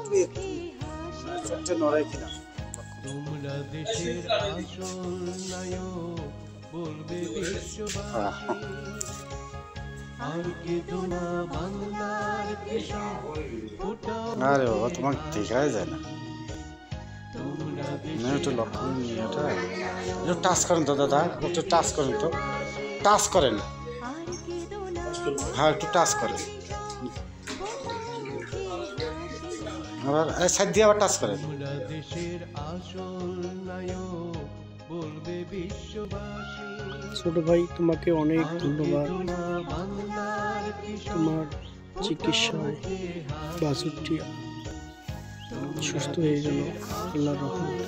একটু একটু চোখটা নড়াই কিনা। তোমরা দেশের আসল নায়ক বলবে বিশ্ববাসী, আর কি তোমরা বাংলার কৃষক ফোটাও। আরে বাবা তোমাকে দেখাই যায় না, একটু লক্ষ্য নিয়ে এটা একটু টাচ করেন তো দাদা, একটু টাচ করেন তো, টাচ করেন, হ্যাঁ একটু টাচ করেন, আবার সাইড দিয়ে আবার টাচ করেন। তোমরা দেশের আসল নায়ক বলবে বিশ্ববাসী। ছোট ভাই তোমাকে অনেক ধন্যবাদ, বাংলার কৃষক তোমার চিকিৎসায় বাছুরটি সুস্থ হয়ে গেল আল্লাহর রহমতে।